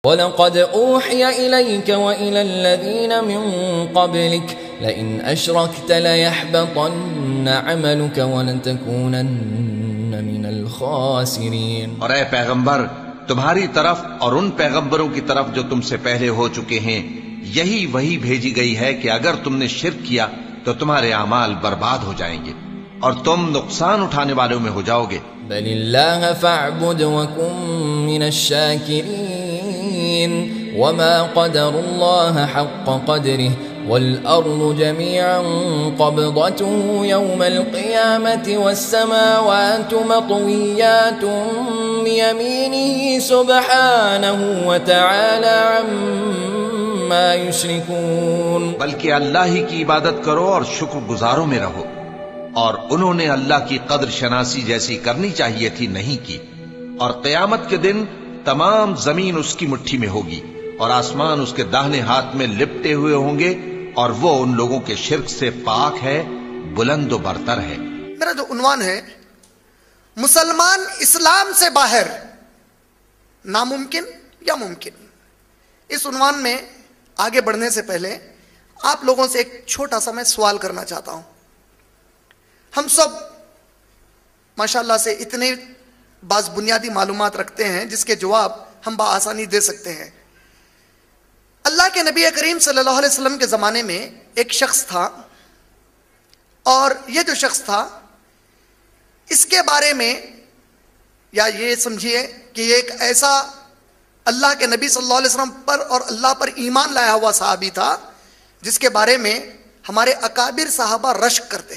وَلَقَدْ أُوحِيَ إِلَيْكَ وَإِلَى الَّذِينَ مِن قَبْلِكَ لَئِنْ أَشْرَكْتَ لَيَحْبَطَنَّ عَمَلُكَ وَلَتَكُونَنَّ مِنَ الْخَاسِرِينَ۔ اور اے پیغمبر، تمہاری طرف اور ان پیغمبروں کی طرف جو تم سے پہلے ہو چکے ہیں یہی وحی بھیجی گئی ہے کہ اگر تم نے شرک کیا تو تمہارے اعمال برباد ہو جائیں گے اور تم نقصان اٹھانے والوں میں ہو جاؤ گے۔ بل اللہ فاعبد وکن من الشاکرین وما قدر اللہ حق قدره والأرض جميعا قبضته يوم القيامة والسماوات مطويات بيمينه سبحانه وتعالى عما يشركون۔ بلکہ اللہ ہی کی عبادت کرو اور شکر گزاروں میں رہو، اور انہوں نے اللہ کی قدر شناسی جیسی کرنی چاہیے تھی نہیں کی، اور قیامت کے دن تمام زمین اس کی مٹھی میں ہوگی اور آسمان اس کے داہنے ہاتھ میں لپٹے ہوئے ہوں گے، اور وہ ان لوگوں کے شرک سے پاک ہے، بلند و برتر ہے۔ میرا جو عنوان ہے مسلمان اسلام سے باہر ناممکن یا ممکن، اس عنوان میں آگے بڑھنے سے پہلے آپ لوگوں سے ایک چھوٹا سا میں سوال کرنا چاہتا ہوں۔ ہم سب ماشاءاللہ سے اتنے بعض بنیادی معلومات رکھتے ہیں جس کے جواب ہم بآسانی دے سکتے ہیں۔ اللہ کے نبی کریم صلی اللہ علیہ وسلم کے زمانے میں ایک شخص تھا، اور یہ جو شخص تھا اس کے بارے میں یا یہ سمجھیے کہ یہ ایک ایسا اللہ کے نبی صلی اللہ علیہ وسلم پر اور اللہ پر ایمان لایا ہوا صحابی تھا جس کے بارے میں ہمارے اکابر صحابہ رشک کرتے،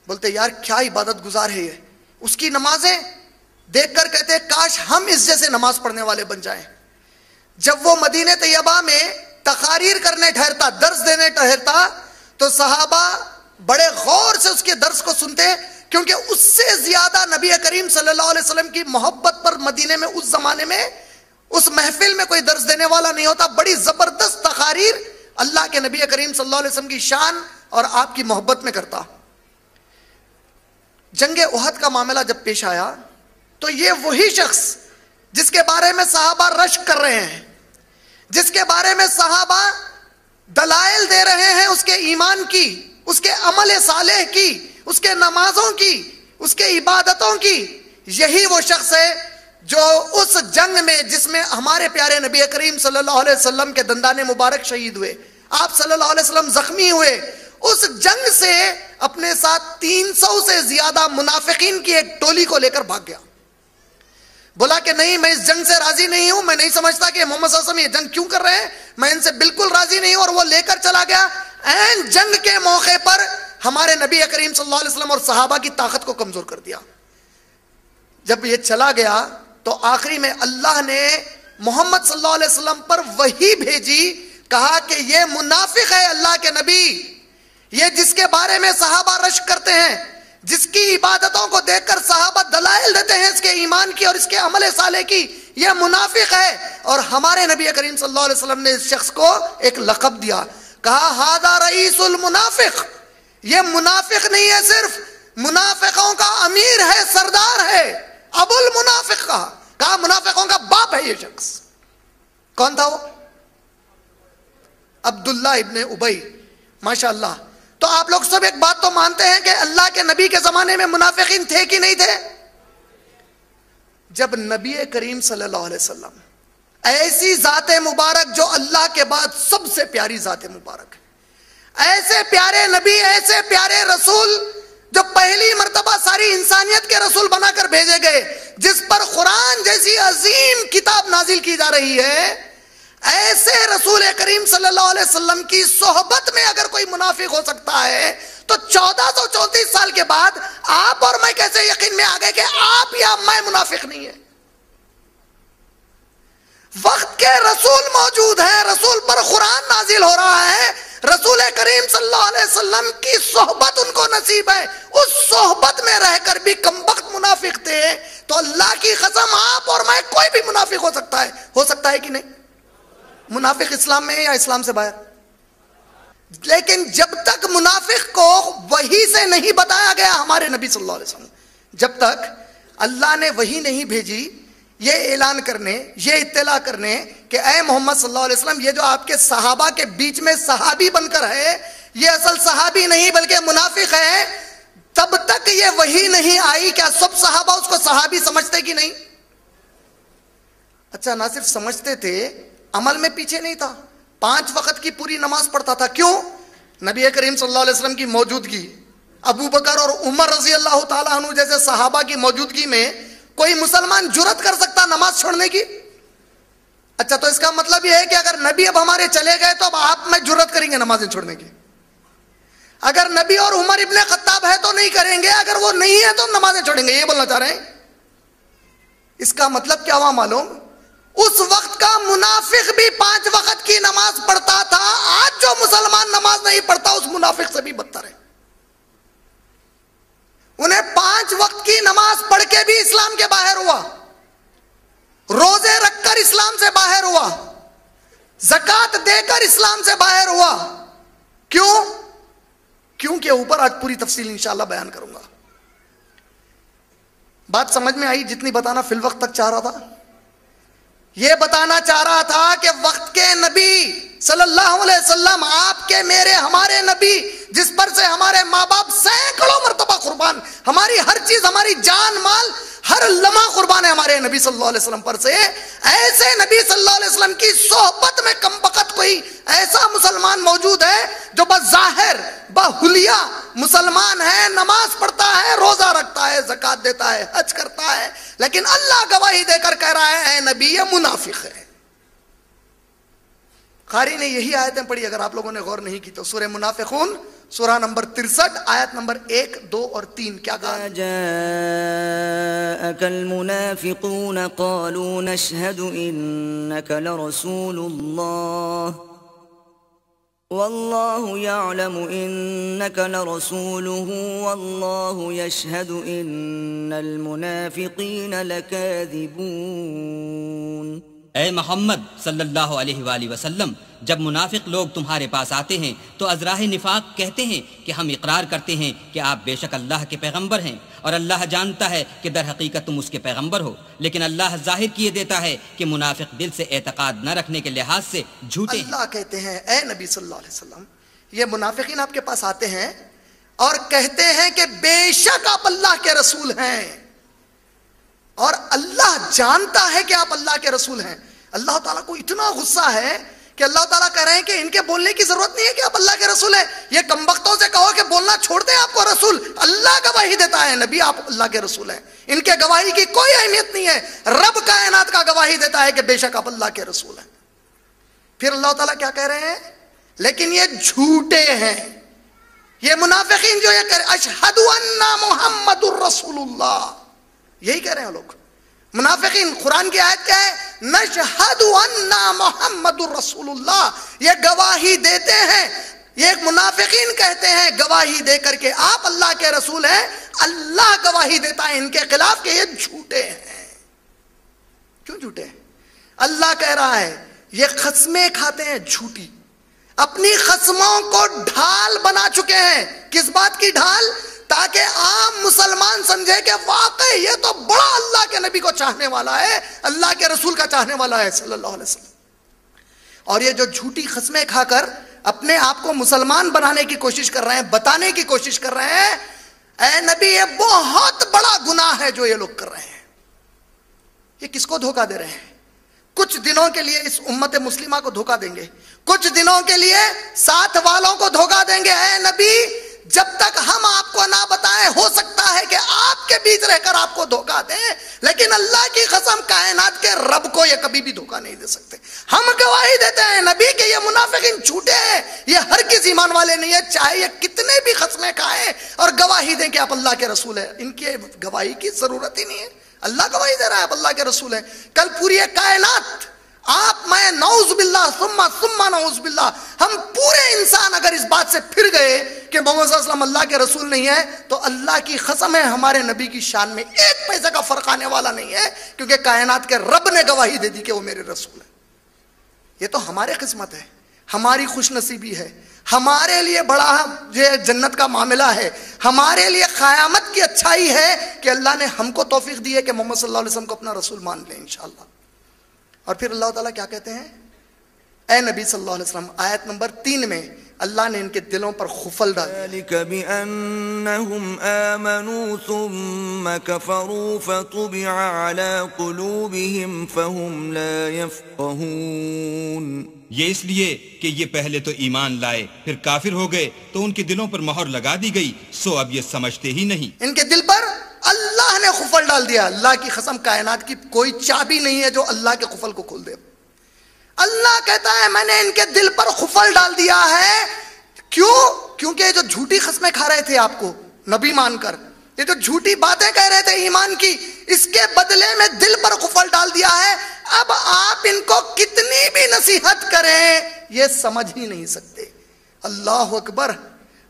بولتے یار کیا عبادت گزار ہے یہ، اس کی نمازیں دیکھ کر کہتے کاش ہم اس جیسے نماز پڑھنے والے بن جائیں۔ جب وہ مدینہ طیبہ میں تقاریر کرنے ٹھہرتا، درس دینے ٹھہرتا، تو صحابہ بڑے غور سے اس کے درس کو سنتے، کیونکہ اس سے زیادہ نبی کریم صلی اللہ علیہ وسلم کی محبت پر مدینے میں اس زمانے میں اس محفل میں کوئی درس دینے والا نہیں ہوتا۔ بڑی زبردست تقاریر اللہ کے نبی کریم صلی اللہ علیہ وسلم کی شان اور آپ کی محبت میں کرتا۔ جنگ احد کا معاملہ جب پیش آیا تو یہ وہی شخص جس کے بارے میں صحابہ رشک کر رہے ہیں، جس کے بارے میں صحابہ دلائل دے رہے ہیں اس کے ایمان کی، اس کے عمل صالح کی، اس کے نمازوں کی، اس کے عبادتوں کی، یہی وہ شخص ہے جو اس جنگ میں جس میں ہمارے پیارے نبی کریم صلی اللہ علیہ وسلم کے دندان مبارک شہید ہوئے، آپ صلی اللہ علیہ وسلم زخمی ہوئے، اس جنگ سے اپنے ساتھ 300 سے زیادہ منافقین کی ایک ٹولی کو لے کر بھاگ گیا۔ بولا کہ نہیں، میں اس جنگ سے راضی نہیں ہوں، میں نہیں سمجھتا کہ محمد صلی اللہ علیہ وسلم یہ جنگ کیوں کر رہے ہیں، میں ان سے بالکل راضی نہیں ہوں، اور وہ لے کر چلا گیا۔ این جنگ کے موقع پر ہمارے نبی کریم صلی اللہ علیہ وسلم اور صحابہ کی طاقت کو کمزور کر دیا۔ جب یہ چلا گیا تو آخری میں اللہ نے محمد صلی اللہ علیہ وسلم پر وحی بھیجی، کہا کہ یہ منافق ہے اللہ کے نبی، یہ جس کے بارے میں صحابہ رشک کرتے ہیں، جس کی عبادتوں کو دیکھ کر صحابہ دلائل دیتے ہیں اس کے ایمان کی اور اس کے عمل صالح کی، یہ منافق ہے۔ اور ہمارے نبی کریم صلی اللہ علیہ وسلم نے اس شخص کو ایک لقب دیا، کہا ھذا رئیس المنافق، یہ منافق نہیں ہے، صرف منافقوں کا امیر ہے، سردار ہے، ابو المنافق کہا منافقوں کا باپ ہے یہ شخص۔ کون تھا وہ؟ عبداللہ ابن ابی، ماشاءاللہ۔ تو آپ لوگ سب ایک بات تو مانتے ہیں کہ اللہ کے نبی کے زمانے میں منافقین تھے کہ نہیں تھے؟ جب نبی کریم صلی اللہ علیہ وسلم، ایسی ذات مبارک جو اللہ کے بعد سب سے پیاری ذات مبارک ہے، ایسے پیارے نبی، ایسے پیارے رسول جو پہلی مرتبہ ساری انسانیت کے رسول بنا کر بھیجے گئے، جس پر قرآن جیسی عظیم کتاب نازل کی جا رہی ہے، ایسے رسول کریم صلی اللہ علیہ وسلم کی صحبت میں اگر کوئی منافق ہو سکتا ہے تو 1434 سال کے بعد آپ اور میں کیسے یقین میں آ گئے کہ آپ یا میں منافق نہیں ہے؟ وقت کے رسول موجود ہیں، رسول پر قرآن نازل ہو رہا ہے، رسول کریم صلی اللہ علیہ وسلم کی صحبت ان کو نصیب ہے، اس صحبت میں رہ کر بھی کمبخت منافق تھے، تو اللہ کی قسم آپ اور میں کوئی بھی منافق ہو سکتا ہے کہ نہیں؟ منافق اسلام میں ہے یا اسلام سے باہر؟ لیکن جب تک منافق کو وحی سے نہیں بتایا گیا ہمارے نبی صلی اللہ علیہ وسلم، جب تک اللہ نے وحی نہیں بھیجی، یہ اعلان کرنے، یہ اطلاع کرنے کہ اے محمد صلی اللہ علیہ وسلم، یہ جو آپ کے صحابہ کے بیچ میں صحابی بن کر ہے، یہ اصل صحابی نہیں بلکہ منافق ہے، تب تک یہ وحی نہیں آئی، کیا سب صحابہ اس کو صحابی سمجھتے کہ نہیں؟ اچھا، نہ صرف سمجھتے تھے، عمل میں پیچھے نہیں تھا، 5 وقت کی پوری نماز پڑھتا تھا۔ کیوں؟ نبی کریم صلی اللہ علیہ وسلم کی موجودگی، ابو بکر اور عمر رضی اللہ تعالیٰ عنہ جیسے صحابہ کی موجودگی میں کوئی مسلمان جرأت کر سکتا نماز چھوڑنے کی؟ اچھا، تو اس کا مطلب یہ ہے کہ اگر نبی اب ہمارے چلے گئے تو اب آپ میں جرأت کریں گے نمازیں چھوڑنے کی؟ اگر نبی اور عمر ابن خطاب ہے تو نہیں کریں گے، اگر وہ نہیں ہے تو نمازیں چھوڑیں گے، یہ بولنا چاہ رہے ہیں؟ اس کا مطلب کیا ہوا معلوم؟ اس وقت کا منافق بھی 5 وقت کی نماز پڑھتا تھا، آج جو مسلمان نماز نہیں پڑھتا اس منافق سے بھی بدتر ہے۔ انہیں 5 وقت کی نماز پڑھ کے بھی اسلام کے باہر ہوا، روزے رکھ کر اسلام سے باہر ہوا، زکوٰۃ دے کر اسلام سے باہر ہوا۔ کیوں کے اوپر آج پوری تفصیل انشاءاللہ بیان کروں گا۔ بات سمجھ میں آئی جتنی بتانا فی الوقت تک چاہ رہا تھا؟ یہ بتانا چاہ رہا تھا کہ وقت کے نبی صلی اللہ علیہ وسلم، آپ کے میرے ہمارے نبی، جس پر سے ہمارے ماں باپ سینکڑوں مرتبہ قربان، ہماری ہر چیز، ہماری جان مال، ہر لمحہ قربان ہے ہمارے نبی صلی اللہ علیہ وسلم پر سے، ایسے نبی صلی اللہ علیہ وسلم کی صحبت میں کم بخت کوئی ایسا مسلمان موجود ہے جو بظاہر بحلیہ مسلمان ہے، نماز پڑھتا ہے، روزہ رکھتا ہے، زکوٰۃ دیتا ہے، حج کرتا ہے، لیکن اللہ گواہی دے کر کہہ رہا ہے اے نبی یہ منافق ہے۔ قاری نے یہی آیتیں پڑھی، اگر آپ لوگوں نے غور نہیں کی تو، سورہ منافقون سورہ نمبر 63 آیت نمبر 1، 2 اور 3 کیا کہا؟ جاءك المنافقون قالوا نشهد إنك لرسول الله والله يعلم إنك لرسوله والله يشهد إن المنافقين لكاذبون۔ اے محمد صلی اللہ علیہ وآلہ وسلم، جب منافق لوگ تمہارے پاس آتے ہیں تو ازراہ نفاق کہتے ہیں کہ ہم اقرار کرتے ہیں کہ آپ بے شک اللہ کے پیغمبر ہیں، اور اللہ جانتا ہے کہ در حقیقت تم اس کے پیغمبر ہو، لیکن اللہ ظاہر کیے دیتا ہے کہ منافق دل سے اعتقاد نہ رکھنے کے لحاظ سے جھوٹے ہیں۔ اللہ کہتے ہیں اے نبی صلی اللہ علیہ وسلم، یہ منافقین آپ کے پاس آتے ہیں اور کہتے ہیں کہ بے شک آپ اللہ کے رسول ہیں، اور اللہ جانتا ہے کہ آپ اللہ کے رسول ہیں۔ اللہ تعالیٰ کو اتنا غصہ ہے کہ اللہ تعالیٰ کہہ رہے ہیں کہ ان کے بولنے کی ضرورت نہیں ہے کہ آپ اللہ کے رسول ہیں، یہ کمبختوں سے کہو کہ بولنا چھوڑ دیں، آپ کو رسول اللہ گواہی دیتا ہے نبی آپ اللہ کے رسول ہیں، ان کے گواہی کی کوئی اہمیت نہیں ہے، رب کائنات کا گواہی دیتا ہے کہ بے شک آپ اللہ کے رسول ہیں۔ پھر اللہ تعالیٰ کیا کہہ رہے ہیں؟ لیکن یہ جھوٹے ہیں، یہ منافقین جو یہ کہہ رہے ہیں اشہد ان محمد الرسول اللہ، یہی کہہ رہے ہیں لوگ منافقین۔ قرآن کی آیت کیا ہے؟ نشہد ان محمد الرسول اللہ، یہ گواہی دیتے ہیں، یہ منافقین کہتے ہیں گواہی دے کر کے آپ اللہ کے رسول ہیں، اللہ گواہی دیتا ہے ان کے خلاف کہ یہ جھوٹے ہیں۔ کیوں جھوٹے ہیں؟ اللہ کہہ رہا ہے یہ قسمیں کھاتے ہیں جھوٹی، اپنی قسموں کو ڈھال بنا چکے ہیں۔ کس بات کی ڈھال؟ تاکہ عام مسلمان سمجھے کہ واقعی یہ تو بڑا اللہ کے نبی کو چاہنے والا ہے، اللہ کے رسول کا چاہنے والا ہے صلی اللہ علیہ وسلم۔ اور یہ جو جھوٹی قسمیں کھا کر اپنے آپ کو مسلمان بنانے کی کوشش کر رہے ہیں، بتانے کی کوشش کر رہے ہیں اے نبی یہ بہت بڑا گناہ ہے جو یہ لوگ کر رہے ہیں۔ یہ کس کو دھوکہ دے رہے ہیں؟ کچھ دنوں کے لیے اس امت مسلمہ کو دھوکہ دیں گے، کچھ دنوں کے لیے ساتھ والوں کو دھوکہ دیں گے۔ اے نبی جب تک ہم آپ کو نہ بتائیں ہو سکتا ہے کہ آپ کے بیچ رہ کر آپ کو دھوکہ دیں، لیکن اللہ کی قسم کائنات کے رب کو یہ کبھی بھی دھوکہ نہیں دے سکتے۔ ہم گواہی دیتے ہیں نبی کہ یہ منافقین جھوٹے ہیں، یہ ہرگز ایمان والے نہیں ہیں، چاہے یہ کتنے بھی قسمیں کھائیں اور گواہی دیں کہ آپ اللہ کے رسول ہیں، ان کی گواہی کی ضرورت ہی نہیں ہے، اللہ گواہی دے رہا ہے آپ اللہ کے رسول ہیں۔ کل پوری کائنات آپ میں نعوذ باللہ ثم نعوذ باللہ، ہم پورے انسان اگر اس بات سے پھر گئے کہ محمد صلی اللہ علیہ وسلم اللہ کے رسول نہیں ہے تو اللہ کی قسم ہے ہمارے نبی کی شان میں 1 پیسے کا فرق آنے والا نہیں ہے، کیونکہ کائنات کے رب نے گواہی دے دی کہ وہ میرے رسول ہے۔ یہ تو ہمارے قسمت ہے، ہماری خوش نصیبی ہے، ہمارے لیے بڑا یہ جنت کا معاملہ ہے، ہمارے لیے قیامت کی اچھائی ہے کہ اللہ نے ہم کو توفیق دی ہے کہ محمد صلی اللہ علیہ وسلم کو اپنا رسول مان لیں انشاءاللہ۔ اور پھر اللہ تعالیٰ کیا کہتے ہیں؟ اے نبی صلی اللہ علیہ وسلم، آیت نمبر 3 میں اللہ نے ان کے دلوں پر خفل ڈال دیا۔ ذلك بأنهم آمنوا ثم كفروا فطبع على قلوبهم فهم لا يفقهون۔ یہ اس لیے کہ یہ پہلے تو ایمان لائے پھر کافر ہو گئے تو ان کے دلوں پر مہر لگا دی گئی، سو اب یہ سمجھتے ہی نہیں۔ ان کے دل پر اللہ نے قفل ڈال دیا۔ اللہ کی قسم، کائنات کی کوئی چابی نہیں ہے جو اللہ کے قفل کو کھول دے۔ اللہ کہتا ہے میں نے ان کے دل پر قفل ڈال دیا ہے۔ کیوں؟ کیونکہ یہ جو جھوٹی قسمیں کھا رہے تھے آپ کو نبی مان کر، یہ جو جھوٹی باتیں کہہ رہے تھے ایمان کی، اس کے بدلے میں دل پر قفل ڈال دیا ہے۔ اب آپ ان کو کتنی بھی نصیحت کریں یہ سمجھ ہی نہیں سکتے۔ اللہ اکبر!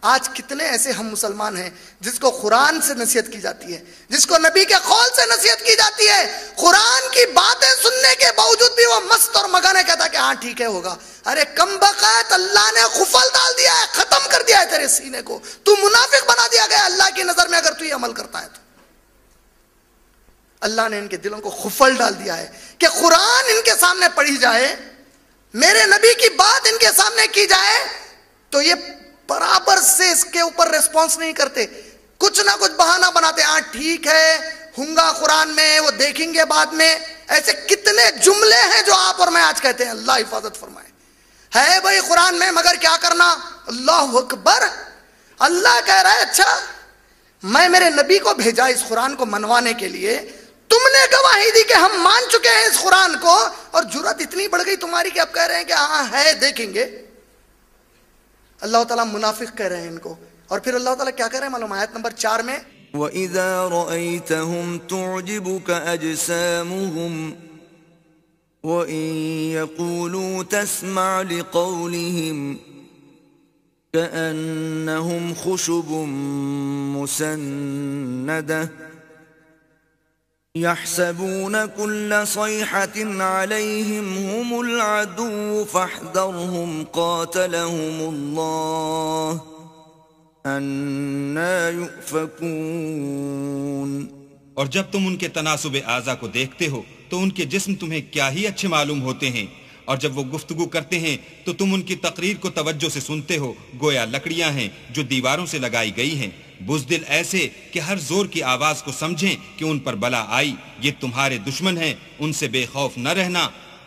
آج کتنے ایسے ہم مسلمان ہیں جس کو قرآن سے نصیحت کی جاتی ہے، جس کو نبی کے قول سے نصیحت کی جاتی ہے، قرآن کی باتیں سننے کے باوجود بھی وہ مست اور مگانے کہتا کہ ہاں ٹھیک ہے ہوگا۔ ارے کم بقت، اللہ نے قفل ڈال دیا ہے، ختم کر دیا ہے تیرے سینے کو، تو منافق بنا دیا گیا اللہ کی نظر میں اگر تو یہ عمل کرتا ہے تو۔ اللہ نے ان کے دلوں کو قفل ڈال دیا ہے کہ قرآن ان کے سامنے پڑھی جائے، میرے نبی کی بات ان کے سامنے کی جائے تو یہ برابر سے اس کے اوپر ریسپانس نہیں کرتے، کچھ نہ کچھ بہانہ بناتے، ہاں ٹھیک ہے ہوں گا قرآن میں، وہ دیکھیں گے بعد میں۔ ایسے کتنے جملے ہیں جو آپ اور میں آج کہتے ہیں، اللہ حفاظت فرمائے۔ ہے بھائی قرآن میں، مگر کیا کرنا؟ اللہ اکبر! اللہ کہہ رہا ہے اچھا میں میرے نبی کو بھیجا اس قرآن کو منوانے کے لیے، تم نے گواہی دی کہ ہم مان چکے ہیں اس قرآن کو، اور جرأت اتنی بڑھ گئی تمہاری کہ اب کہہ رہے ہیں کہ ہاں ہے دیکھیں گے۔ اللہ تعالیٰ منافق کہہ رہے ہیں ان کو۔ اور پھر اللہ تعالیٰ کیا کہہ رہے ہیں معلوم؟ آیت نمبر 4 میں وَإِذَا رَأَيْتَهُمْ تُعْجِبُكَ أَجْسَامُهُمْ وَإِن يَقُولُوا تَسْمَعْ لِقَوْلِهِمْ كَأَنَّهُمْ خُشُبٌ مُّسَنَّدَةٌ يحسبون كل صيحة عليهم هم العدو فاحذرهم قاتلهم الله أنا يؤفكون۔ اور جب تم ان کے تناسب اعضا کو دیکھتے ہو تو ان کے جسم تمہیں کیا ہی اچھے معلوم ہوتے ہیں، اور جب وہ گفتگو کرتے ہیں تو تم ان کی تقریر کو توجہ سے سنتے ہو، گویا لکڑیاں ہیں جو دیواروں سے لگائی گئی ہیں، بزدل ایسے کہ ہر زور کی آواز کو سمجھیں کہ ان پر بلا آئی، یہ تمہارے دشمن ہیں، ان سے بے خوف نہ رہنا،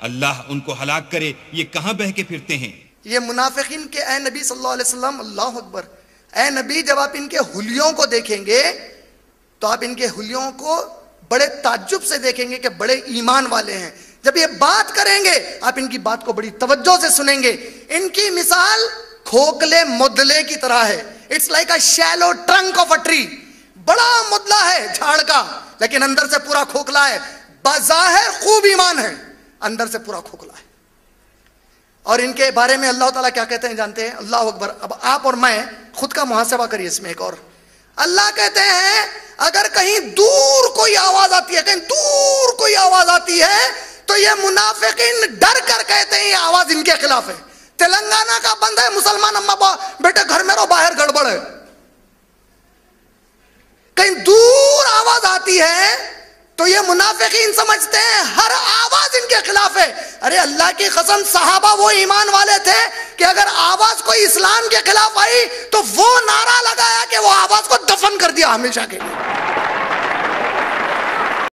اللہ ان کو ہلاک کرے، یہ کہاں بہہ کے پھرتے ہیں۔ یہ منافقین کے اے نبی صلی اللہ علیہ وسلم، اللہ اکبر، اے نبی جب آپ ان کے حلیوں کو دیکھیں گے تو آپ ان کے حلیوں کو بڑے تعجب سے دیکھیں گے کہ بڑے ایمان والے ہیں۔ جب یہ بات کریں گے آپ ان کی بات کو بڑی توجہ سے سنیں گے۔ ان کی مثال کھوکھلے مدلے کی طرح ہے۔ It's like a shallow trunk of a tree, بڑا مدلہ ہے جھاڑ کا لیکن اندر سے پورا کھوکھلا ہے، بظاہر خوب ایمان ہے اندر سے پورا کھوکھلا ہے۔ اور ان کے بارے میں اللہ تعالیٰ کیا کہتے ہیں جانتے ہیں؟ اللہ اکبر! اب آپ اور میں خود کا محاسبہ کریے اس میں ایک اور۔ اللہ کہتے ہیں اگر کہیں دور کوئی آواز آتی ہے، کہیں دور کوئی آواز آتی ہے تو یہ منافقین ڈر کر کہتے ہیں یہ آواز ان کے خلاف ہے۔ تلنگانہ کا بند ہے، مسلمان اماں بیٹے گھر میں رہو، باہر گڑبڑ ہے۔ کہیں دور آواز آتی ہے تو یہ منافقین سمجھتے ہیں ہر آواز ان کے خلاف ہے۔ ارے اللہ کی قسم، صحابہ وہ ایمان والے تھے کہ اگر آواز کوئی اسلام کے خلاف آئی تو وہ نعرہ لگایا کہ وہ آواز کو دفن کر دیا ہمیشہ کے لیے۔